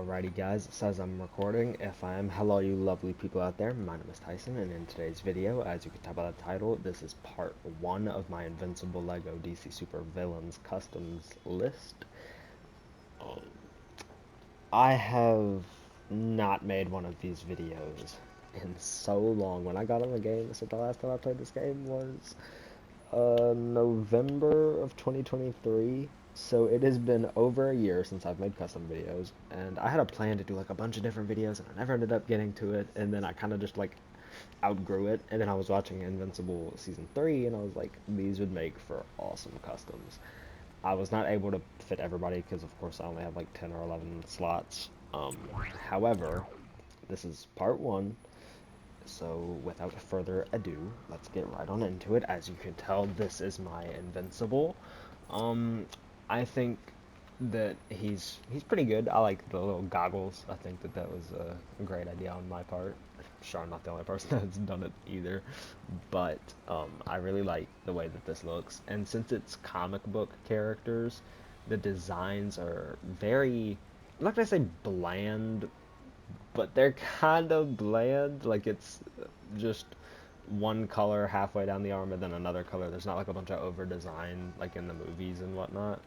Alrighty guys, it says I'm recording. If I am, hello you lovely people out there. My name is Tyson, and in today's video, as you can tell by the title, this is part 1 of my Invincible LEGO DC Super Villains Customs list. I have not made one of these videos in so long. When I got on the game, I said the last time I played this game was November of 2023. So it has been over a year since I've made custom videos, and I had a plan to do like a bunch of different videos, and I never ended up getting to it, and then I kind of just like outgrew it, and then I was watching Invincible Season 3, and I was like, these would make for awesome customs. I was not able to fit everybody, because of course I only have like 10 or 11 slots. However, this is part 1, so without further ado, let's get right on into it. As you can tell, this is my Invincible. Um, I think that he's pretty good. I like the little goggles. I think that was a great idea on my part. Sure, I'm not the only person that's done it either, but I really like the way that this looks. And since it's comic book characters, the designs are very, I'm not gonna say bland, but they're kind of bland. Like it's just one color halfway down the arm and then another color. There's not like a bunch of over design like in the movies and whatnot.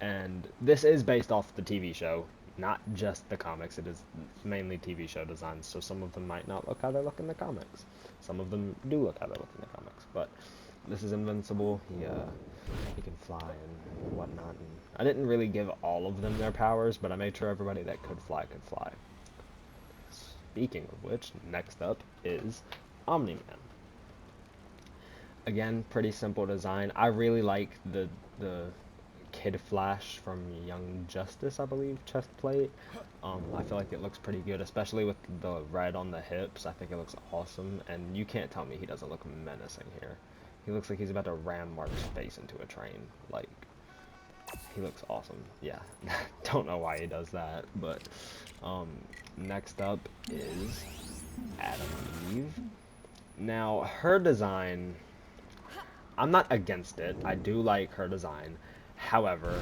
And this is based off the TV show, not just the comics. It is mainly TV show designs, so some of them might not look how they look in the comics. Some of them do look how they look in the comics, but this is Invincible. He can fly and whatnot. And I didn't really give all of them their powers, but I made sure everybody that could fly could fly. Speaking of which, next up is Omni-Man. Again, pretty simple design. I really like the Kid Flash from Young Justice, I believe, chest plate. I feel like it looks pretty good, especially with the red on the hips. I think it looks awesome, and you can't tell me he doesn't look menacing here. He looks like he's about to ram Mark's face into a train. Like, he looks awesome. Yeah, don't know why he does that, but next up is Adam Eve. Now, her design, I'm not against it. I do like her design. However,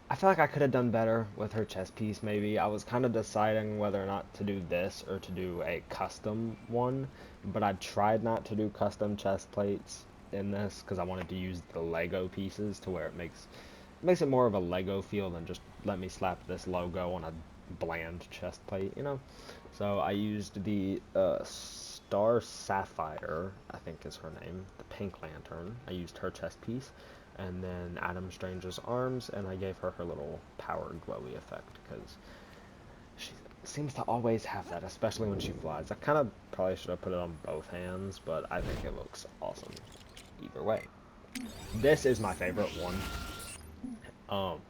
I feel like I could have done better with her chest piece, maybe. I was kind of deciding whether or not to do this or to do a custom one, but I tried not to do custom chest plates in this because I wanted to use the Lego pieces to where it makes it more of a Lego feel than just let me slap this logo on a bland chest plate, you know? So I used the Star Sapphire, I think is her name, the Pink Lantern. I used her chest piece, and then Adam Strange's arms, and I gave her her little power glowy effect, because she seems to always have that, especially when she flies. I kind of probably should have put it on both hands, but I think it looks awesome either way. This is my favorite one.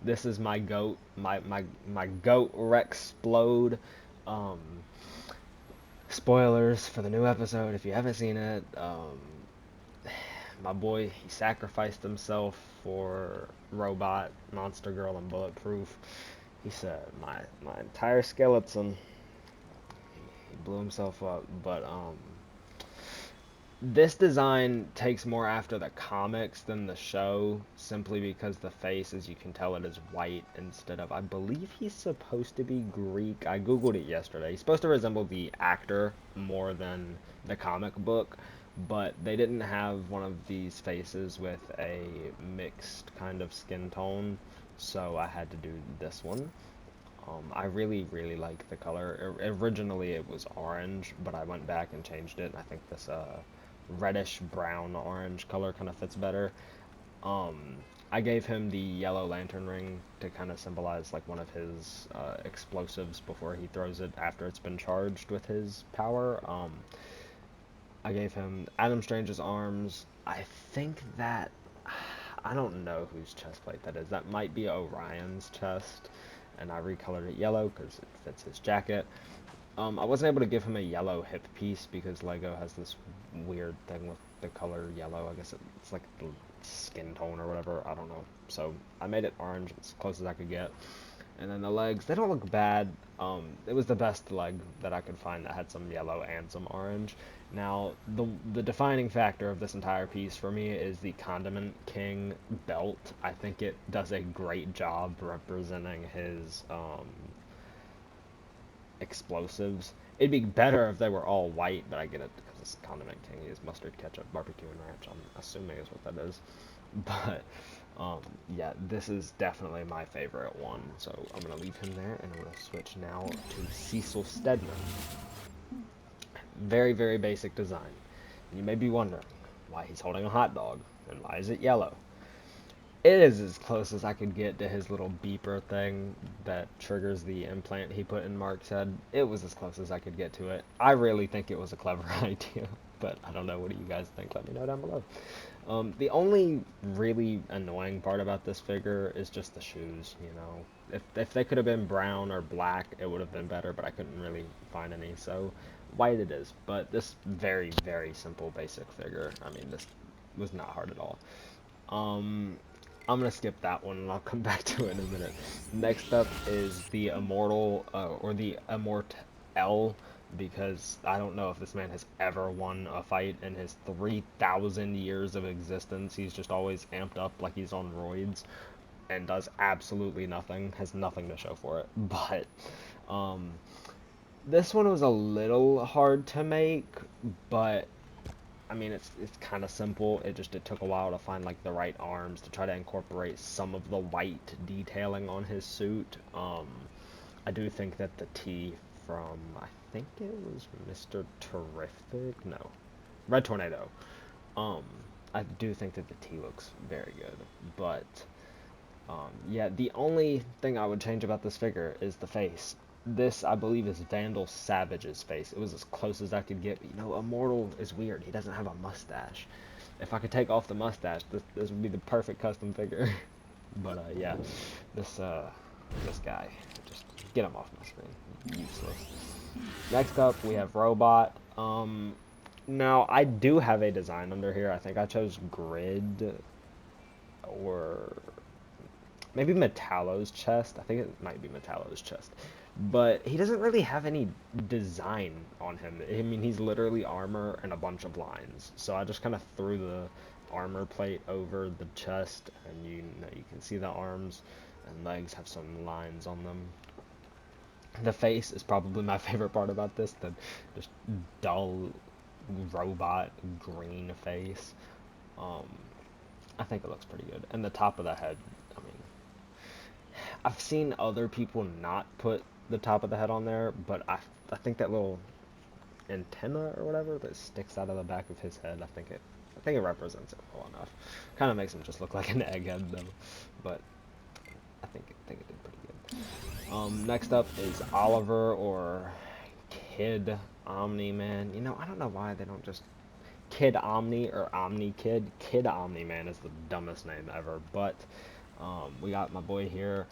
This is my goat, my goat Rexplode. Um, Spoilers for the new episode if you haven't seen it. My boy, he sacrificed himself for Robot, Monster Girl, and Bulletproof. He said, my entire skeleton, he blew himself up, but this design takes more after the comics than the show, simply because the face, as you can tell, it is white instead of, I believe he's supposed to be Greek. I googled it yesterday. He's supposed to resemble the actor more than the comic book, but they didn't have one of these faces with a mixed kind of skin tone, so I had to do this one. I really, really like the color. Originally it was orange, but I went back and changed it, and I think this reddish brown orange color kind of fits better. I gave him the yellow lantern ring to kind of symbolize like one of his explosives before he throws it after it's been charged with his power. I gave him Adam Strange's arms. I think that, I don't know whose chest plate that is. That might be Orion's chest, and I recolored it yellow because it fits his jacket. I wasn't able to give him a yellow hip piece because Lego has this weird thing with the color yellow. I guess it's like the skin tone or whatever. I don't know. So I made it orange as close as I could get. And then the legs, they don't look bad. It was the best leg that I could find that had some yellow and some orange. Now, the defining factor of this entire piece for me is the Condiment King belt. I think it does a great job representing his explosives. It'd be better if they were all white, but I get it because it's Condiment King. He is mustard, ketchup, barbecue, and ranch. I'm assuming is what that is. But yeah, this is definitely my favorite one. So I'm gonna leave him there, and I'm gonna switch now to Cecil Stedman. Very, very basic design. And you may be wondering why he's holding a hot dog and why is it yellow. It is as close as I could get to his little beeper thing that triggers the implant he put in Mark's head. It was as close as I could get to it. I really think it was a clever idea, but I don't know. What do you guys think? Let me know down below. The only really annoying part about this figure is just the shoes, you know. If they could have been brown or black, it would have been better, but I couldn't really find any, so white it is. But this very, very simple, basic figure, I mean, this was not hard at all. I'm gonna skip that one and I'll come back to it in a minute. Next up is the Immortal, or the Immortel, because I don't know if this man has ever won a fight in his 3,000 years of existence. He's just always amped up like he's on roids and does absolutely nothing, has nothing to show for it. But, this one was a little hard to make, but I mean, it's kind of simple. It took a while to find like the right arms to try to incorporate some of the white detailing on his suit. I do think that the T from, I think it was Mr. Terrific, no, Red Tornado. I do think that the T looks very good, but yeah, the only thing I would change about this figure is the face. This, I believe, is Vandal Savage's face. It was as close as I could get. But, you know, Immortal is weird. He doesn't have a mustache. If I could take off the mustache, this would be the perfect custom figure. But, yeah, this guy, just get him off my screen. Useless. Next up, we have Robot. Now, I do have a design under here. I think I chose Grid, or maybe Metallo's chest. I think it might be Metallo's chest. But he doesn't really have any design on him. I mean, he's literally armor and a bunch of lines. So I just kind of threw the armor plate over the chest, and you know, you can see the arms and legs have some lines on them. The face is probably my favorite part about this. The just dull robot green face. I think it looks pretty good. And the top of the head, I mean, I've seen other people not put the top of the head on there, but I think that little antenna or whatever that sticks out of the back of his head, I think it represents it well enough. Kind of makes him just look like an egghead though, but I think it did pretty good. Next up is Oliver, or Kid Omni Man. You know, I don't know why they don't just Kid Omni or Omni Kid. Kid Omni Man is the dumbest name ever, but we got my boy here.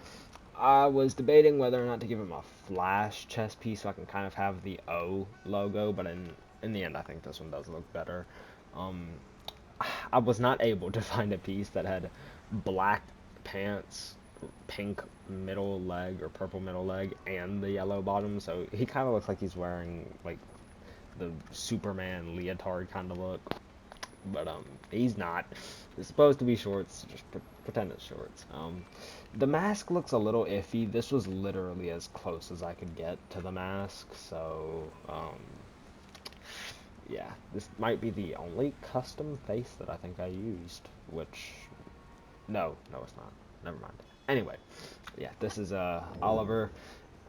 I was debating whether or not to give him a flash chest piece so I can kind of have the O logo, but in the end I think this one does look better. I was not able to find a piece that had black pants, pink middle leg or purple middle leg, and the yellow bottom, so he kind of looks like he's wearing like the Superman leotard kind of look. But he's not. It's supposed to be shorts. Just pretend it's shorts. The mask looks a little iffy. This was literally as close as I could get to the mask. So yeah, this might be the only custom face that I think I used. Which, no, it's not. Never mind. Anyway, yeah, this is Oliver.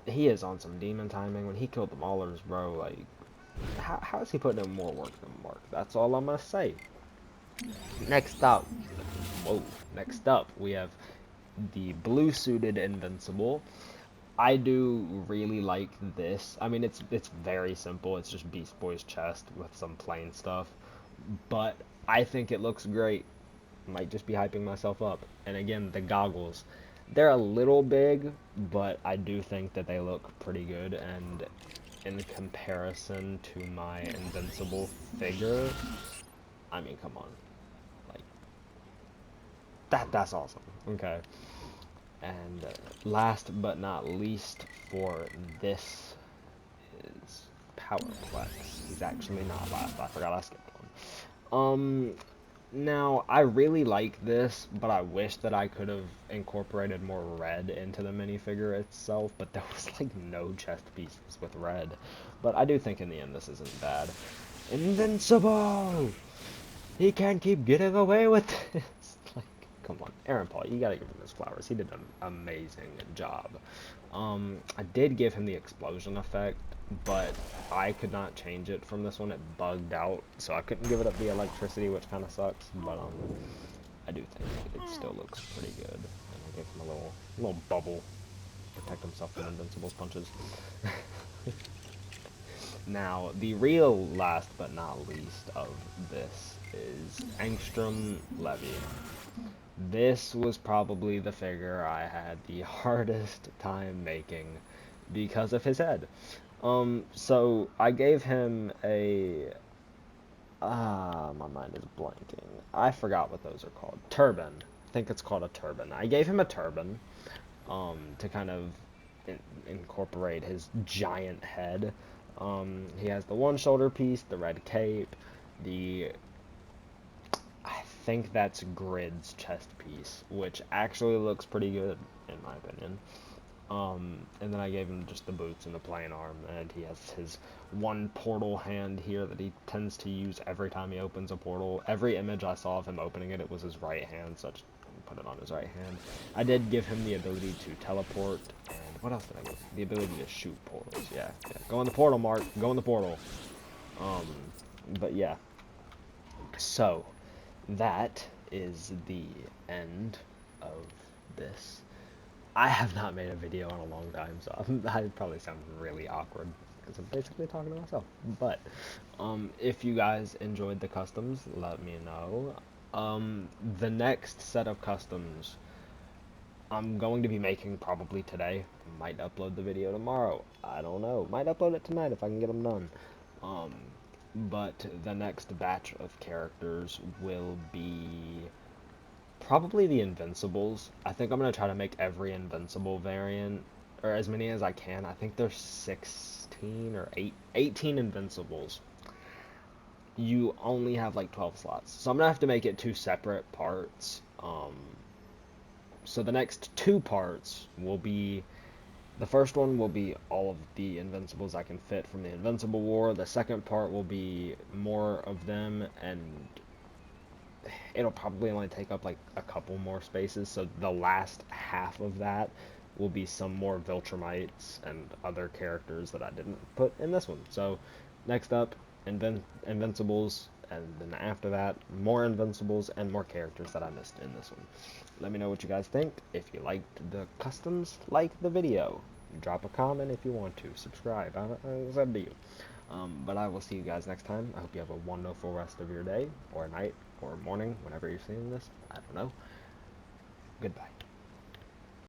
He is on some demon timing. When he killed the Maulers, bro, like, how is he putting in more work than Mark? That's all I'm gonna say. Next up, we have the blue-suited Invincible. I do really like this. I mean, it's very simple. It's just Beast Boy's chest with some plain stuff, but I think it looks great. Might just be hyping myself up. And again, the goggles, they're a little big, but I do think that they look pretty good, and in comparison to my Invincible figure, I mean, come on. Like, that's awesome. Okay. And last but not least for this is Powerplex. He's actually not last. I forgot I skipped one. Now, I really like this, but I wish that I could have incorporated more red into the minifigure itself, but there was, like, no chest pieces with red. But I do think in the end this isn't bad. Invincible! He can't keep getting away with this! Like, come on. Aaron Paul, you gotta give him his flowers. He did an amazing job. I did give him the explosion effect, but I could not change it from this one. It bugged out, so I couldn't give it up the electricity, which kind of sucks. But I do think it still looks pretty good. And I gave him a little bubble to protect himself from Invincible's punches. Now, the real last but not least of this is Angstrom Levy. This was probably the figure I had the hardest time making because of his head. So I gave him a, my mind is blanking. I forgot what those are called. Turban. I think it's called a turban. I gave him a turban, to kind of incorporate his giant head. He has the one shoulder piece, the red cape, I think that's Grid's chest piece, which actually looks pretty good, in my opinion. And then I gave him just the boots and the plain arm, and he has his one portal hand here that he tends to use every time he opens a portal. Every image I saw of him opening it, it was his right hand, so I just put it on his right hand. I did give him the ability to teleport, and what else did I give him? The ability to shoot portals, yeah. Go in the portal, Mark, go in the portal. But yeah. So, that is the end of this. I have not made a video in a long time, so I probably sound really awkward because I'm basically talking to myself. But if you guys enjoyed the customs, let me know. The next set of customs I'm going to be making probably today. Might upload the video tomorrow. I don't know. Might upload it tonight if I can get them done. But the next batch of characters will be probably the Invincibles. I think I'm going to try to make every Invincible variant, or as many as I can. I think there's 16 or 18 Invincibles. You only have like 12 slots. So I'm going to have to make it two separate parts. So the next two parts will be, the first one will be all of the Invincibles I can fit from the Invincible War. The second part will be more of them, and it'll probably only take up like a couple more spaces. So the last half of that will be some more Viltrumites and other characters that I didn't put in this one. So next up, Invincibles, and then after that, more Invincibles and more characters that I missed in this one. Let me know what you guys think. If you liked the customs, like the video. Drop a comment if you want to. Subscribe. It's up to you. But I will see you guys next time. I hope you have a wonderful rest of your day, or night, or morning, whenever you're seeing this. I don't know. Goodbye.